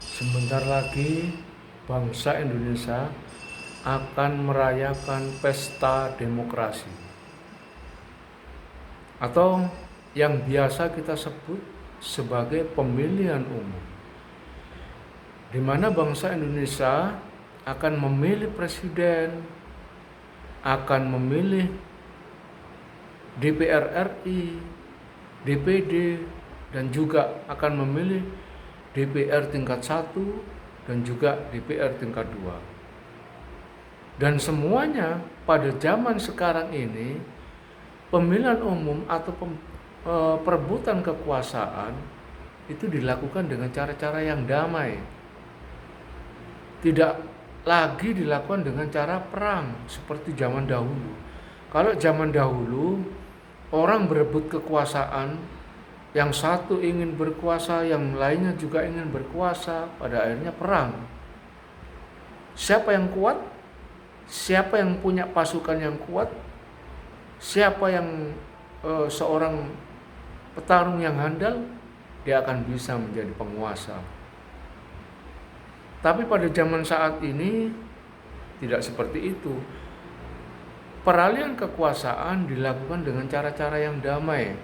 Sebentar lagi bangsa Indonesia akan merayakan pesta demokrasi atau yang biasa kita sebut sebagai pemilihan umum, di mana bangsa Indonesia akan memilih presiden, akan memilih DPR RI, DPD, dan juga akan memilih DPR tingkat 1 dan juga DPR tingkat 2. Dan semuanya pada zaman sekarang ini, pemilihan umum atau perebutan kekuasaan itu dilakukan dengan cara-cara yang damai. Tidak lagi dilakukan dengan cara perang seperti zaman dahulu. Kalau zaman dahulu orang berebut kekuasaan, yang satu ingin berkuasa, yang lainnya juga ingin berkuasa, pada akhirnya perang. Siapa yang kuat? Siapa yang punya pasukan yang kuat? Siapa yang seorang petarung yang handal, dia akan bisa menjadi penguasa. Tapi pada zaman saat ini tidak seperti itu. Peralihan kekuasaan dilakukan dengan cara-cara yang damai,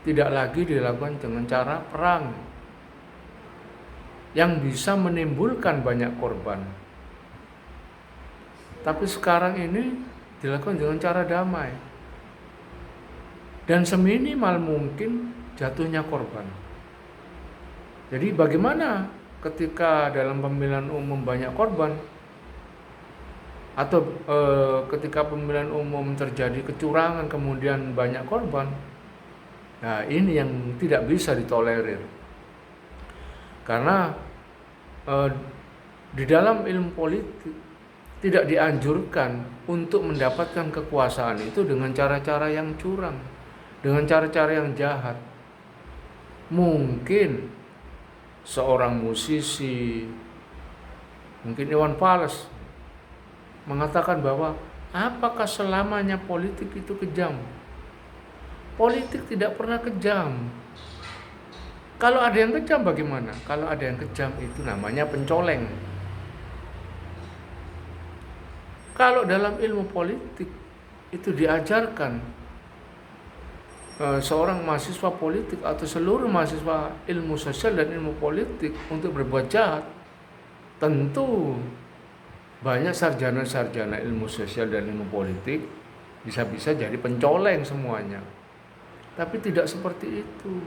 tidak lagi dilakukan dengan cara perang yang bisa menimbulkan banyak korban. Tapi sekarang ini dilakukan dengan cara damai dan seminimal mungkin jatuhnya korban. Jadi bagaimana ketika dalam pemilihan umum banyak korban, atau ketika pemilihan umum terjadi kecurangan kemudian banyak korban? Nah, ini yang tidak bisa ditolerir. Karena di dalam ilmu politik tidak dianjurkan untuk mendapatkan kekuasaan itu dengan cara-cara yang curang, dengan cara-cara yang jahat. Mungkin seorang musisi, mungkin Iwan Fals, mengatakan bahwa apakah selamanya politik itu kejam? Politik tidak pernah kejam. Kalau ada yang kejam bagaimana? Kalau ada yang kejam itu namanya pencoleng. Kalau dalam ilmu politik itu diajarkan seorang mahasiswa politik atau seluruh mahasiswa ilmu sosial dan ilmu politik untuk berbuat jahat, tentu banyak sarjana-sarjana ilmu sosial dan ilmu politik bisa-bisa jadi pencoleng semuanya. Tapi tidak seperti itu.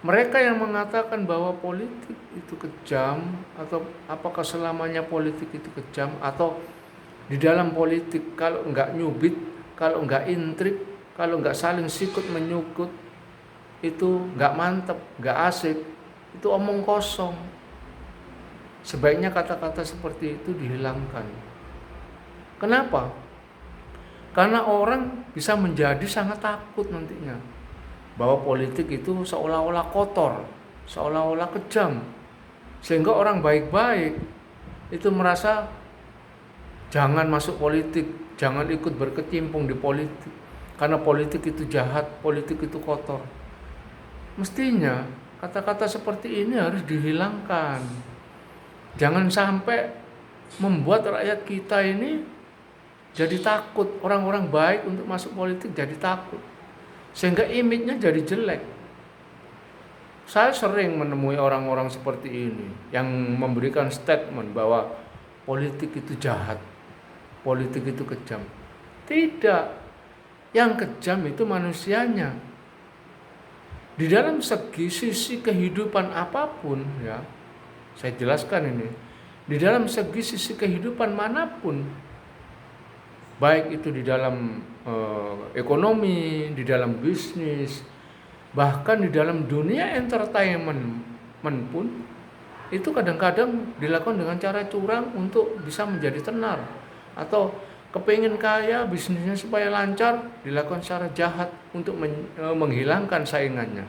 Mereka yang mengatakan bahwa politik itu kejam, atau apakah selamanya politik itu kejam, atau di dalam politik kalau enggak nyubit, kalau enggak intrik, kalau enggak saling sikut menyukut, itu enggak mantep, enggak asik, itu omong kosong. Sebaiknya kata-kata seperti itu dihilangkan. Kenapa? Karena orang bisa menjadi sangat takut nantinya bahwa politik itu seolah-olah kotor, seolah-olah kejam, sehingga orang baik-baik itu merasa jangan masuk politik, jangan ikut berkecimpung di politik, karena politik itu jahat, politik itu kotor. Mestinya kata-kata seperti ini harus dihilangkan. Jangan sampai membuat rakyat kita ini jadi takut, orang-orang baik untuk masuk politik jadi takut, sehingga image-nya jadi jelek. Saya sering menemui orang-orang seperti ini yang memberikan statement bahwa politik itu jahat, politik itu kejam. Tidak, yang kejam itu manusianya. Di dalam sisi kehidupan apapun, ya, saya jelaskan ini, di dalam sisi kehidupan manapun, baik itu di dalam ekonomi, di dalam bisnis, bahkan di dalam dunia entertainment pun, itu kadang-kadang dilakukan dengan cara curang untuk bisa menjadi tenar, atau kepingin kaya, bisnisnya supaya lancar, dilakukan secara jahat untuk menghilangkan saingannya.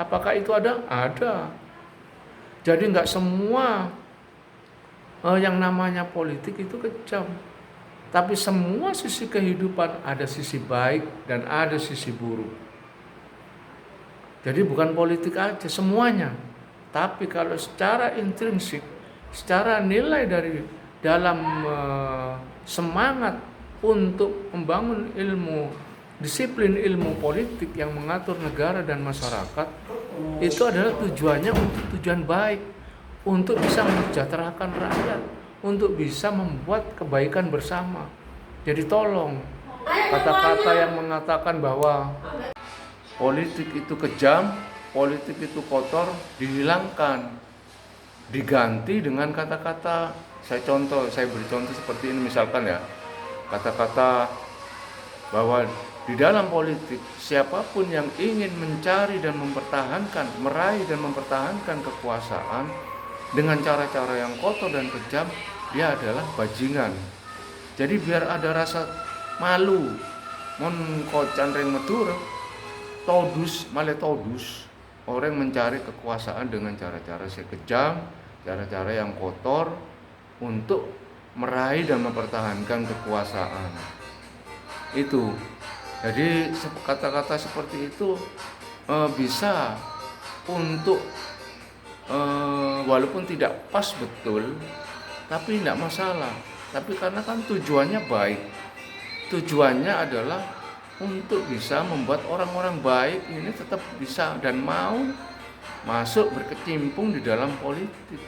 Apakah itu ada? Ada. Jadi nggak semua yang namanya politik itu kejam. Tapi semua sisi kehidupan ada sisi baik dan ada sisi buruk. Jadi bukan politik aja, semuanya. Tapi kalau secara intrinsik, secara nilai dari dalam semangat untuk membangun disiplin ilmu politik yang mengatur negara dan masyarakat, itu adalah tujuannya untuk tujuan baik, untuk bisa mensejahterakan rakyat, untuk bisa membuat kebaikan bersama. Jadi tolong, kata-kata yang mengatakan bahwa politik itu kejam, politik itu kotor, dihilangkan, diganti dengan kata-kata, saya beri contoh seperti ini misalkan ya, kata-kata bahwa di dalam politik siapapun yang ingin mencari dan mempertahankan, meraih dan mempertahankan kekuasaan dengan cara-cara yang kotor dan kejam, dia adalah bajingan. Jadi biar ada rasa malu, mon kocan ring medur, todus male todus, orang mencari kekuasaan dengan cara-cara kejam, cara-cara yang kotor untuk meraih dan mempertahankan kekuasaan. Itu. Jadi kata-kata seperti itu bisa untuk walaupun tidak pas betul, tapi tidak masalah. Tapi karena kan tujuannya baik, tujuannya adalah untuk bisa membuat orang-orang baik ini tetap bisa dan mau masuk berkecimpung di dalam politik.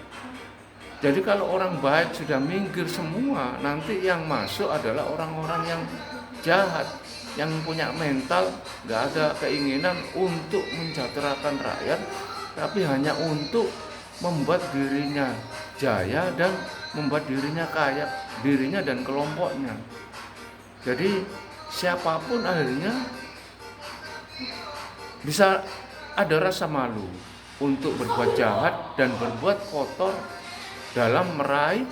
Jadi kalau orang baik sudah minggir semua, nanti yang masuk adalah orang-orang yang jahat, yang punya mental nggak ada keinginan untuk mensejahterakan rakyat, tapi hanya untuk membuat dirinya jaya dan membuat dirinya kaya, dirinya dan kelompoknya. Jadi siapapun akhirnya bisa ada rasa malu untuk berbuat jahat dan berbuat kotor dalam meraih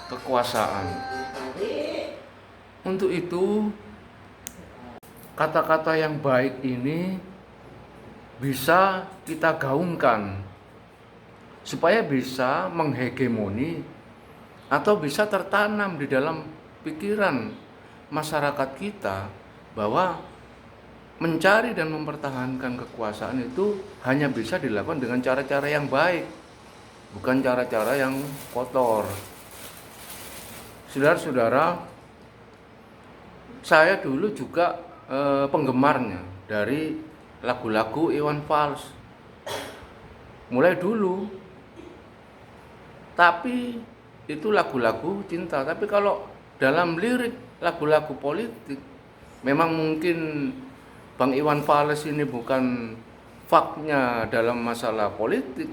kekuasaan. Untuk itu, kata-kata yang baik ini bisa kita gaungkan supaya bisa menghegemoni atau bisa tertanam di dalam pikiran masyarakat kita bahwa mencari dan mempertahankan kekuasaan itu hanya bisa dilakukan dengan cara-cara yang baik, bukan cara-cara yang kotor. Saudara-saudara, saya dulu juga penggemarnya dari lagu-lagu Iwan Fals mulai dulu, tapi itu lagu-lagu cinta. Tapi kalau dalam lirik lagu-lagu politik, memang mungkin Bang Iwan Fals ini bukan faknya dalam masalah politik,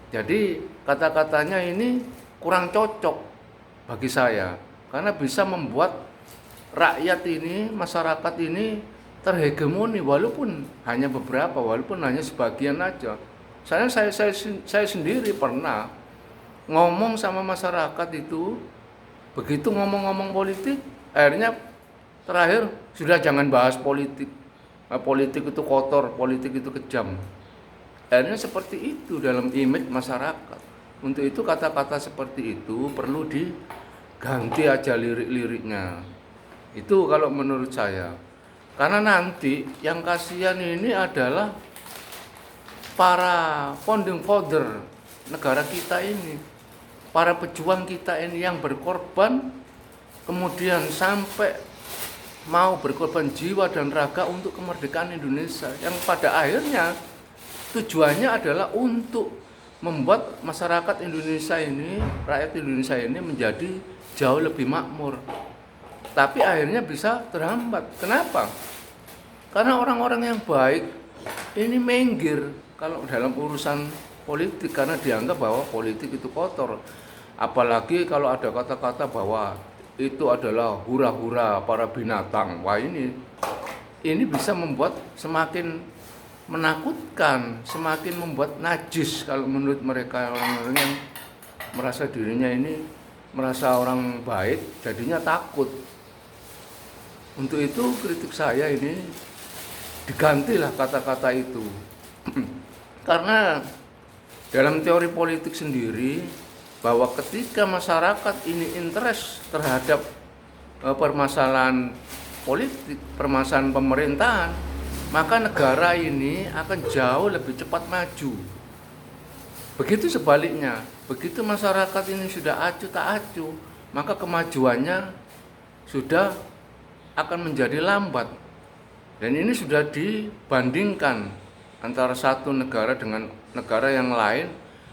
jadi kata-katanya ini kurang cocok bagi saya, karena bisa membuat rakyat ini, masyarakat ini terhegemoni walaupun hanya beberapa, walaupun hanya sebagian aja. Saya sendiri pernah ngomong sama masyarakat itu, begitu ngomong-ngomong politik, akhirnya terakhir sudah jangan bahas politik. Politik itu kotor, politik itu kejam. Akhirnya seperti itu dalam image masyarakat. Untuk itu kata-kata seperti itu perlu diganti aja lirik-liriknya. Itu kalau menurut saya. Karena nanti yang kasihan ini adalah para founding father negara kita ini, para pejuang kita ini yang berkorban, kemudian sampai mau berkorban jiwa dan raga untuk kemerdekaan Indonesia, yang pada akhirnya tujuannya adalah untuk membuat masyarakat Indonesia ini, rakyat Indonesia ini menjadi jauh lebih makmur. Tapi akhirnya bisa terhambat. Kenapa? Karena orang-orang yang baik ini minggir kalau dalam urusan politik, karena dianggap bahwa politik itu kotor. Apalagi kalau ada kata-kata bahwa itu adalah hura-hura para binatang. Wah, ini bisa membuat semakin menakutkan, semakin membuat najis kalau menurut mereka, orang-orang yang merasa dirinya ini merasa orang baik, jadinya takut. Untuk itu kritik saya ini digantilah kata-kata itu. Karena dalam teori politik sendiri, bahwa ketika masyarakat ini interest terhadap permasalahan politik, permasalahan pemerintahan, maka negara ini akan jauh lebih cepat maju. Begitu sebaliknya, begitu masyarakat ini sudah acuh tak acuh, maka kemajuannya sudah akan menjadi lambat. Dan ini sudah dibandingkan antara satu negara dengan negara yang lain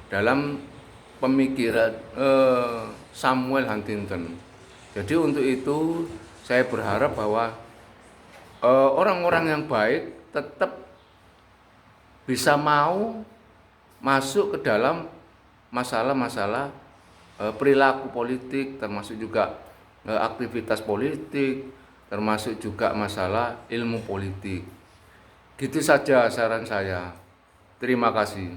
dalam pemikiran Samuel Huntington. Jadi untuk itu saya berharap bahwa orang-orang yang baik tetap bisa mau masuk ke dalam masalah-masalah perilaku politik, termasuk juga aktivitas politik, termasuk juga masalah ilmu politik. Gitu saja saran saya. Terima kasih.